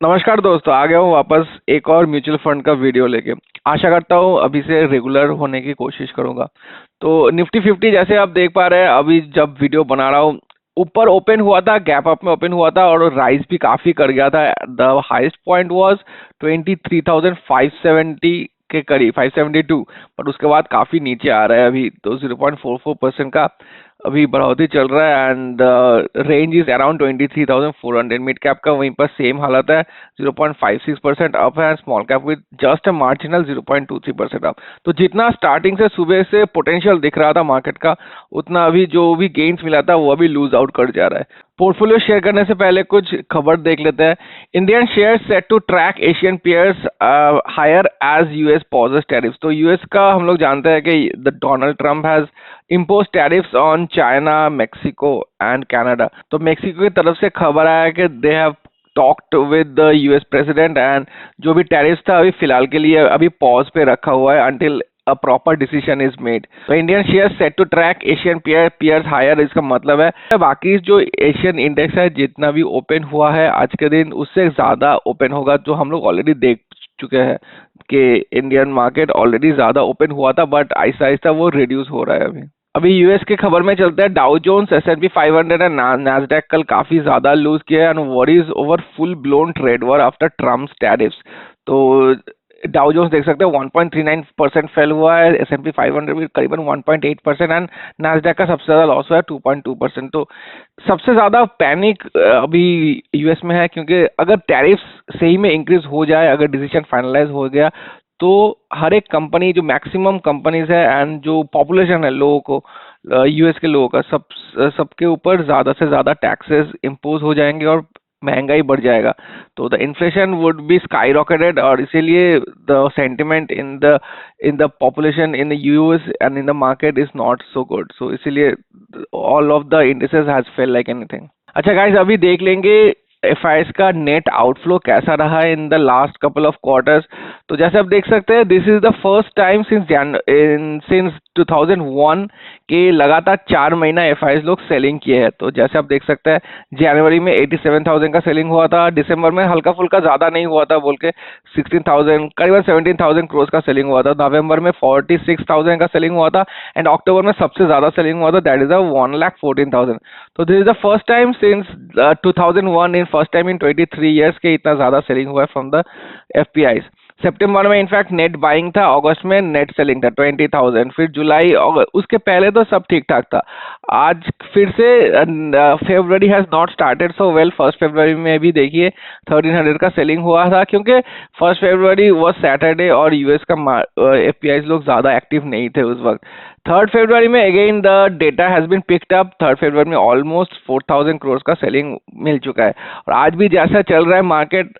नमस्कार दोस्तों, आ गया हूँ वापस एक और म्यूचुअल फंड का वीडियो लेके। आशा करता हूँ अभी से रेगुलर होने की कोशिश करूंगा। तो निफ्टी 50 जैसे आप देख पा रहे हैं, अभी जब वीडियो बना रहा हूँ, ऊपर ओपन हुआ था, गैप अप में ओपन हुआ था और राइज भी काफी कर गया था। द हाईएस्ट पॉइंट वाज 23,570 के करीब, 572। बट उसके बाद काफी नीचे आ रहा है अभी, तो 0.44% का अभी बढ़ोतरी चल रहा है। And range is around 23,400। Mid cap का वहीं पर सेम हालत है, 0.56% अप है। Small cap with just a marginal 0.23% up. तो जितना स्टार्टिंग से सुबह से पोटेंशियल दिख रहा था मार्केट का, उतना अभी जो भी गेन्स मिला था वो अभी लूज आउट कर जा रहा है। पोर्टफोलियो शेयर करने से पहले कुछ खबर देख लेते हैं। Indian share set to track Asian peers higher as US pauses tariffs. तो यूएस का हम लोग जानते हैं कि the Donald Trump has impose tariffs on China, Mexico and Canada. तो मेक्सिको की तरफ से खबर आया है कि they have talked with the US president, and जो भी टैरिफ्स था अभी फिलहाल के लिए अभी पॉज पे रखा हुआ है until a proper decision is made। तो Indian share set to track Asian peers higher. इसका मतलब है बाकी जो एशियन इंडेक्स है जितना भी ओपन हुआ है आज के दिन, उससे ज्यादा ओपन होगा। जो हम लोग ऑलरेडी देख चुके हैं कि इंडियन मार्केट ऑलरेडी ज्यादा ओपन हुआ था, बट आहिस्ता आहिस्ता वो रिड्यूस हो रहा है अभी यूएस की खबर में चलते हैं। Dow Jones, S&P 500 and Nasdaq कल काफी ज्यादा लूज किया है, and worries over full blown trade war after Trump's tariffs. तो डाउ जोन्स देख सकते हैं 1.39% फेल हुआ है, S&P 500 भी करीबन 1.8%, एंड नैस्डैक का सबसे ज्यादा लॉस हुआ है 2.2%। तो सबसे ज्यादा पैनिक अभी यूएस में है, क्योंकि अगर टैरिफ्स सही में इंक्रीज हो जाए, अगर डिसीजन फाइनलाइज हो गया, तो हर एक कंपनी, जो मैक्सिमम कंपनीज है एंड जो पॉपुलेशन है लोगों को, यूएस के लोगों का, सबके ऊपर ज्यादा से ज्यादा टैक्सेस इम्पोज हो जाएंगे और महंगाई बढ़ जाएगा। तो the inflation would be sky rocketed, और इसीलिए the sentiment in the population in the US and in the market is not so good. So इसीलिए all of the indices has fell like anything. अच्छा guys, अभी देख लेंगे FIS का net outflow कैसा रहा है in the last couple of quarters. तो जैसे आप देख सकते हैं, this is the first time since 2001 के लगातार 4 महीना एफआईएस लोग सेलिंग किए हैं। तो जैसे आप देख सकते हैं, जनवरी में 87,000 का सेलिंग हुआ था, दिसंबर में हल्का फुल्का ज्यादा नहीं हुआ था बोल के 16,000, करीबन 17,000 क्रोस का सेलिंग हुआ था। नवंबर में 46,000 का सेलिंग हुआ था, एंड अक्टूबर में सबसे ज्यादा सेलिंग हुआ था, दैट इज 1,14,000। तो this is the first time since 2001, in first time in 23 years के इतना ज्यादा सेलिंग हुआ है फ्रॉम द एफपीआई। सितंबर में इनफैक्ट नेट बाइंग था, अगस्त में नेट सेलिंग था 20,000, फिर जुलाई, उसके पहले तो सब ठीक ठाक था। आज फिर से February has not started so well. First February में भी देखिए 1300 का सेलिंग हुआ था, क्योंकि फर्स्ट फेब्रुवरी वॉज सैटरडे और यूएस का एफपीआई लोग ज्यादा एक्टिव नहीं थे उस वक्त। थर्ड फेब्रुवरी में again the data has been picked up. Third February में ऑलमोस्ट 4,000 करोड़ का सेलिंग मिल चुका है, और आज भी जैसा चल रहा है मार्केट,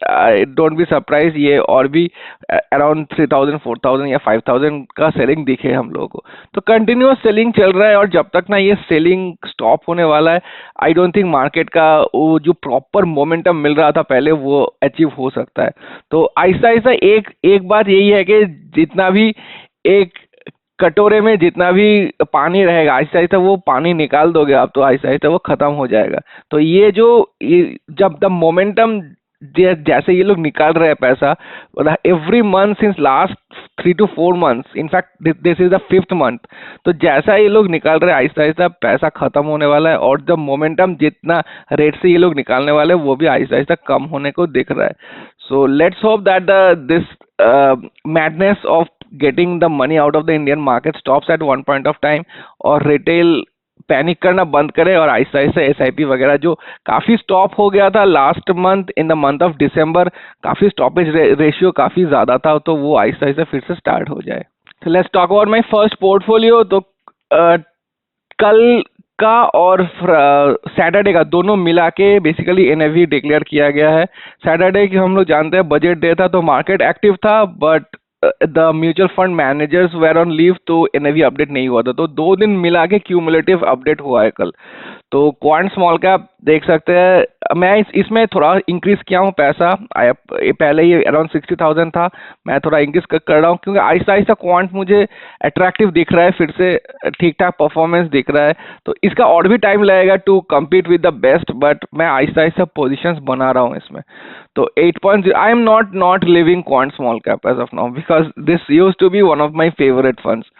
डोंट बी सरप्राइज ये और भी अराउंड 3,000, 4,000 या 5,000 का सेलिंग दिखे हम लोगों को। तो कंटिन्यूअस सेलिंग चल रहा है, और जब तक ना ये सेलिंग स्टॉप होने वाला है, आई डोंट थिंक मार्केट का वो जो प्रॉपर मोमेंटम मिल रहा था पहले वो अचीव हो सकता है। तो आहिस्ता आहिस्ता एक बात यही है कि जितना भी एक कटोरे में जितना भी पानी रहेगा, आहिस्ता आहिस्ता वो पानी निकाल दोगे आप, तो आहिस्ता आहिस्ता वो खत्म हो जाएगा। तो ये जब द मोमेंटम, जैसे ये लोग निकाल रहे हैं पैसा every month since last 3 to 4 months, in fact this is the 5th month. तो जैसा ये लोग निकाल रहे हैं, आहिस्ता आहिस्ता पैसा खत्म होने वाला है, और जब मोमेंटम जितना रेट से ये लोग निकालने वाले हैं वो भी आहिस्ता आहिस्ता कम होने को दिख रहा है। So let's hope that this madness of getting the money out of the Indian market stops at one point of time, और रिटेल पैनिक करना बंद करे, और आहिस्ता आहिस्ता एसआईपी वगैरह जो काफी स्टॉप हो गया था last month, in the month of December काफी स्टॉपेज रेशियो काफी ज्यादा था, तो वो आहिस्ता आहिस्ता फिर से स्टार्ट हो जाए। तो let's talk about my first portfolio. तो कल का और सैटरडे का दोनों मिला के बेसिकली एनएवी डिक्लेयर किया गया है। सैटरडे की हम लोग जानते हैं बजट डे था, तो मार्केट एक्टिव था, but the mutual fund managers were on leave, तो एनएवी अपडेट नहीं हुआ था। तो 2 दिन मिला के क्यूमुलेटिव अपडेट हुआ है कल। तो क्वांट स्मॉल कैप देख सकते हैं मैं इसमें थोड़ा इंक्रीज किया हूँ पैसा। पहले ये अराउंड 60,000 था, मैं थोड़ा इंक्रीज कर रहा हूँ क्योंकि आहिस्ता आहिस्ता क्वांट मुझे अट्रैक्टिव दिख रहा है, फिर से ठीक ठाक परफॉर्मेंस दिख रहा है। तो इसका और भी टाइम लगेगा to compete with the best, but मैं आहिस्ता आहिस्ता पोजिशंस बना रहा हूँ इसमें। तो 8.0, I am not leaving Quant small cap as of now because this used to be one of my favourite funds.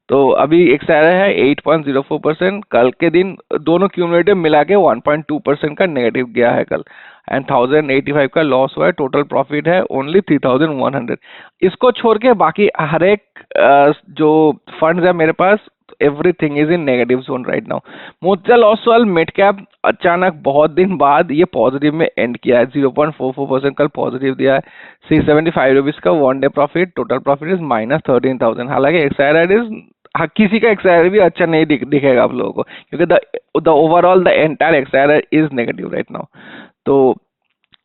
तो अभी एक्सायरा है 8.04%, कल के दिन दोनों क्यूमुलेटिव मिला के 1.2% का नेगेटिव गया है कल, एंड 1085 का लॉस हुआ है। टोटल प्रॉफिट है ओनली 3100। इसको छोड़ के बाकी हर एक जो फंड्स है मेरे पास, everything is in negative zone right now. Motilal Oswal mid cap अचानक बहुत दिन बाद ये पॉजिटिव में एंड किया है, 0.44% कल पॉजिटिव दिया है। 675 रुपीज का one day profit, total profit is -13,000। हालांकि एक्सायरा इज, किसी का एक्सायरा भी अच्छा नहीं दिखेगा आप लोगों को, क्योंकि द ओवरऑल द एंटायर एक्सायरा इज नेगेटिव राइट नाउ। तो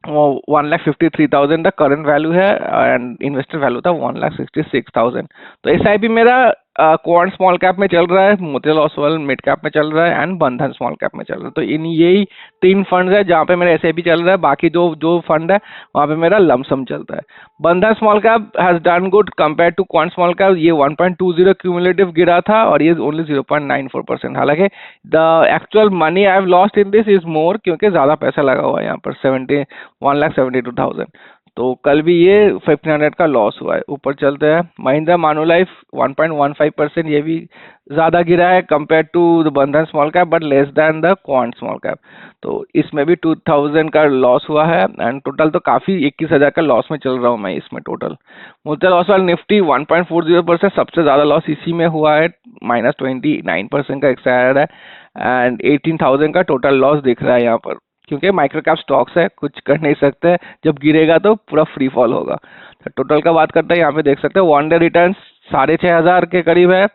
1,53,000 द करंट वैल्यू है एंड इन्वेस्टर वैल्यू था 1,66,000। तो एसआईपी मेरा क्वांट स्मॉल कैप में चल रहा है, मोतीलाल ओसवाल मिड कैप में चल रहा है एंड बंधन स्मॉल कैप में चल रहा है। तो इन यही 3 फंड है जहाँ पे मेरा एसआईपी चल रहा है। बाकी जो फंड है वहाँ पे मेरा लमसम चलता है। Bandhan small cap has done good compare to Quant small cap. ये 1.20 क्यूमुलेटिव गिरा था और ये ओनली 0.94%। हालांकि the actual money I have lost in this is more, क्योंकि ज्यादा पैसा लगा हुआ है यहाँ पर 1,72,000। तो कल भी ये 1500 का लॉस हुआ है। ऊपर चलते हैं, महिंद्रा मानुलाइफ 1.15%, ये भी ज्यादा गिरा है कंपेयर टू द बंधन small cap but less than the quant small cap. तो इसमें भी 2000 का लॉस हुआ है एंड टोटल तो काफी 21,000 का लॉस में चल रहा हूँ मैं इसमें टोटल। मोतीलाल ओसवाल निफ्टी 1.40%, सबसे ज्यादा लॉस इसी में हुआ है, -29% का एक्सायर है एंड 18,000 का टोटल लॉस दिख रहा है यहाँ पर, क्योंकि माइक्रो कैप स्टॉक्स है, कुछ कर नहीं सकते, जब गिरेगा तो पूरा फ्री फॉल होगा। तो टोटल का बात करते हैं, यहाँ पे देख सकते हैं वन डे रिटर्न 6,500 के करीब है,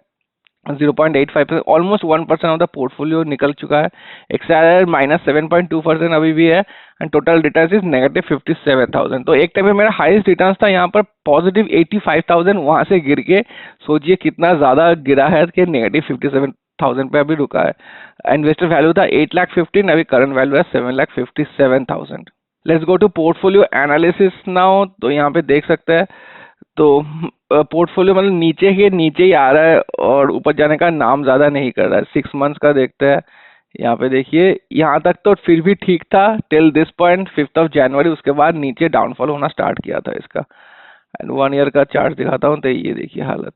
0.85%, ऑलमोस्ट 1% ऑफ द पोर्टफोलियो निकल चुका है। एक्सायर -7.2% अभी भी है एंड टोटल रिटर्न इज -57,000। तो एक टाइम में मेरा हाईएस्ट रिटर्न था यहाँ पर पॉजिटिव 85,000, वहां से गिर के सोचिए कितना ज्यादा गिरा है कि -57,000 पे अभी रुका है। इन्वेस्टर वैल्यू था 8,15,000, अभी करंट वैल्यू है 7,57,000। Let's go to portfolio analysis now. तो यहाँ पे देख सकते हैं, तो पोर्टफोलियो मतलब नीचे के नीचे ही आ रहा है और ऊपर जाने का नाम ज्यादा नहीं कर रहा है। 6 मंथ्स का देखते हैं, यहाँ पे देखिए यहाँ तक तो फिर भी ठीक था टिल दिस पॉइंट 5 जनवरी, उसके बाद नीचे डाउनफॉल होना स्टार्ट किया था इसका। एंड 1 ईयर का चार्ट दिखाता हूँ तो ये देखिए हालत।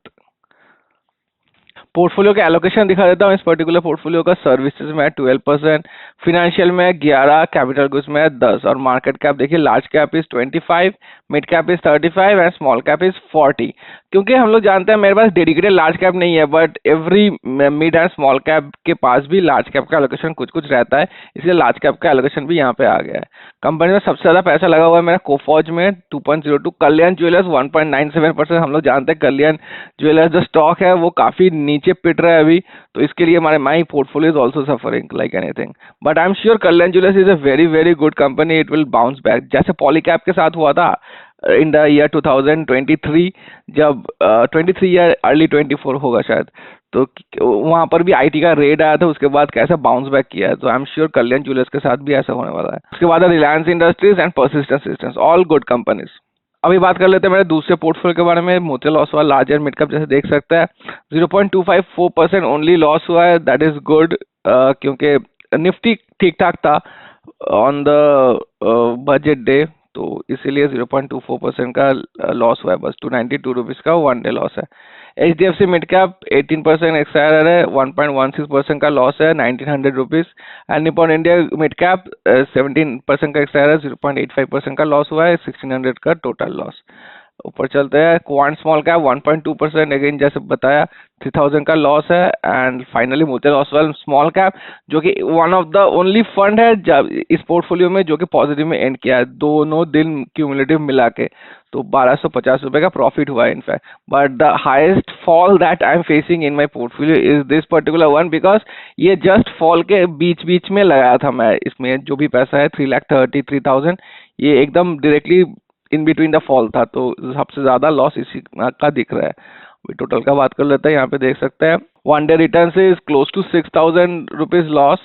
पोर्टफोलियो का एलोकेशन दिखा देता हूँ। इस पर्टिकुलर पोर्टफोलियो का सर्विसेज में 12%, फिनेंशियल में 11, कैपिटल गुड्स में 10 और मार्केट कैप देखिए large cap is 25, mid cap is 35 and small cap is 40। क्योंकि हम लोग जानते हैं मेरे पास डेडिकेटेड लार्ज कैप नहीं है, but every mid and small cap के पास भी लार्ज कैप का एलोकेशन कुछ कुछ रहता है, इसलिए लार्ज कैप का एलोकेशन भी यहाँ पे आ गया है। कंपनी में सबसे ज्यादा पैसा लगा हुआ है मेरा कोफॉर्ज में 2.02, कल्याण ज्वेलर्स 1.97%। हम लोग जानते हैं कल्याण ज्वेलर्स जो स्टॉक है वो काफी नीचे पिट रहा है अभी, तो इसके लिए हमारे my portfolio is also suffering like anything, but I am sure Kalyan jewellers is a very very good company, it will bounce back, जैसे पॉलीकैप के साथ हुआ था इन द ईयर 2023, जब 23 या अर्ली 24 होगा शायद, तो वहां पर भी आईटी का रेड आया था, उसके बाद कैसा बाउंस बैक किया है। तो I am sure Kalyan jewellers के साथ भी ऐसा होने वाला है। उसके बाद Reliance industries and persistent systems, all good companies. अभी बात कर लेते हैं मेरे दूसरे पोर्टफोलियो के बारे में, Motilal Oswal large and mid cap, जैसे देख सकते हैं 0.254% ओनली लॉस हुआ है, दैट इज गुड, क्योंकि निफ्टी ठीक ठाक था ऑन द बजट डे, तो इसीलिए 0.24% का लॉस हुआ है बस, 292 रुपीज का वन डे लॉस है। HDFC मिड कैप 18% एक्सायर है, 1.16% का लॉस है, 1900 rupees. And Nippon India mid cap 17% का एक्सायर है, 0.85% का लॉस हुआ है, 1600 का टोटल लॉस। ऊपर चलते हैं, क्वांट स्मॉल कैप 1.2%, अगेन जैसे बताया 3000 का लॉस है। And finally Motilal Oswal small cap, जो कि one of the only fund है जब इस पोर्टफोलियो में जो कि पॉजिटिव में एंड किया है, दोनों दिन क्यूमुलेटिव मिला के, तो 1250 रुपए का प्रॉफिट हुआ है in fact. But the highest fall that I am facing in my portfolio is this particular one, because ये जस्ट फॉल के बीच बीच में लगाया था मैं, इसमें जो भी पैसा है 3,33,000, ये एकदम directly in between the fall था, तो सबसे ज्यादा लॉस इसी का दिख रहा है। टोटल का बात कर लेते हैं, यहाँ पे देख सकते हैं one day return is close to 6,000 rupees loss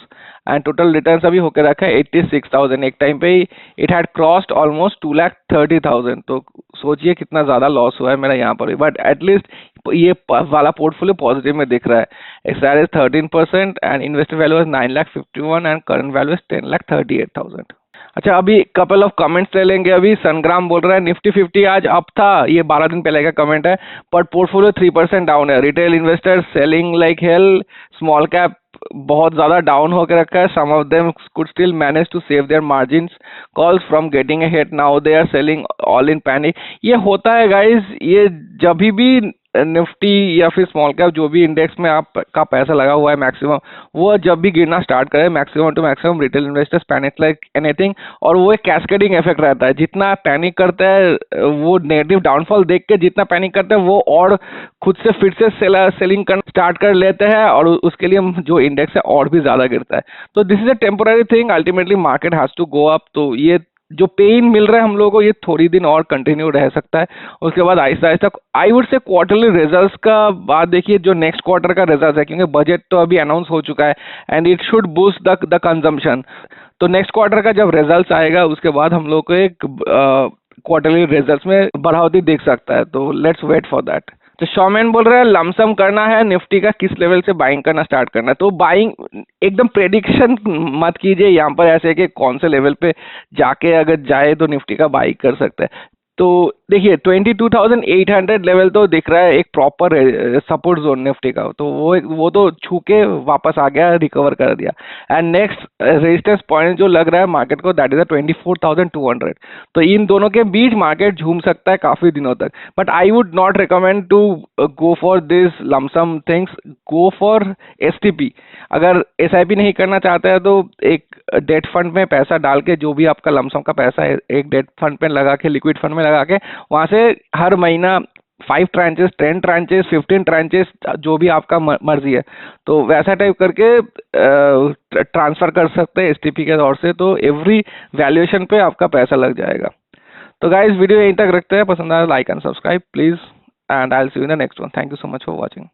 and total return अभी होकर रखा है 86,000। एक टाइम पे ही इट हैड क्रॉस्ड ऑलमोस्ट 2,30,000। तो सोचिए कितना ज्यादा लॉस हुआ है मेरा यहाँ पर भी, बट एटलीस्ट ये वाला पोर्टफोलियो पॉजिटिव में दिख रहा है। XR is 13% and investor value is 9,51,000 and current value is 10,38,000। अच्छा, अभी कपल ऑफ कमेंट्स ले लेंगे। अभी संग्राम बोल रहा है निफ्टी 50 आज अप था, ये 12 दिन पहले का कमेंट है, बट पोर्टफोलियो 3% डाउन है। Retail investor selling like hell, small cap बहुत ज्यादा डाउन होकर रखा है। Some of them could still manage to save their margins, calls from getting a hit, now they are selling all in panic. ये होता है guys, ये जब भी निफ्टी या फिर स्मॉल कैप जो भी इंडेक्स में आपका पैसा लगा हुआ है मैक्सिमम, वो जब भी गिरना स्टार्ट करे maximum to maximum retail investors panic like anything, और वो एक कैस्केडिंग इफेक्ट रहता है। जितना पैनिक करता है वो नेगेटिव डाउनफॉल देख के जितना पैनिक करते हैं वो और खुद से फिर से सेलिंग करना स्टार्ट कर लेते हैं और उसके लिए जो इंडेक्स है और भी ज्यादा गिरता है। तो this is a temporary thing, ultimately market has to go up. तो ये जो पेन मिल रहा है हम लोगों को ये थोड़ी दिन और कंटिन्यू रह सकता है, उसके बाद Aahista Aahista I would say quarterly results का बात देखिए, जो नेक्स्ट क्वार्टर का रिजल्ट है, क्योंकि बजट तो अभी अनाउंस हो चुका है and it should boost the consumption. तो नेक्स्ट क्वार्टर का जब रिजल्ट आएगा उसके बाद हम लोग को एक क्वार्टरली रिजल्ट्स में बढ़ोतरी देख सकता है। तो लेट्स वेट फॉर दैट। तो शॉमैन बोल रहा है लमसम करना है निफ्टी का, किस लेवल से बाइंग करना स्टार्ट करना है। तो बाइंग एकदम प्रेडिक्शन मत कीजिए यहाँ पर ऐसे कि कौन से लेवल पे जाके अगर जाए तो निफ्टी का बाई कर सकते हैं। तो देखिए 22,800 लेवल तो दिख रहा है एक प्रॉपर सपोर्ट जोन निफ्टी का, तो वो तो छू के वापस आ गया, रिकवर कर दिया। एंड नेक्स्ट रेजिस्टेंस पॉइंट जो लग रहा है मार्केट को दैट इज 24,200। तो इन दोनों के बीच मार्केट झूम सकता है काफी दिनों तक, but I would not recommend to go for this lump sum things, go for STP. अगर एसआईपी नहीं करना चाहते हैं तो एक डेट फंड में पैसा डाल के, जो भी आपका लमसम का पैसा है एक डेट फंड पे लगा के, लिक्विड फंड में लगा के, वहां से हर महीना 5 ट्रांचेस, 10 ट्रांचेस, 15 ट्रांचेस, जो भी आपका मर्जी है, तो वैसा टाइप करके ट्रांसफर कर सकते हैं एसटीपी के तौर से। तो एवरी वैल्यूएशन पे आपका पैसा लग जाएगा। तो गाइस वीडियो यहीं तक रखते हैं, पसंद आया like and subscribe please, and I will see you in the next one. Thank you so much for watching.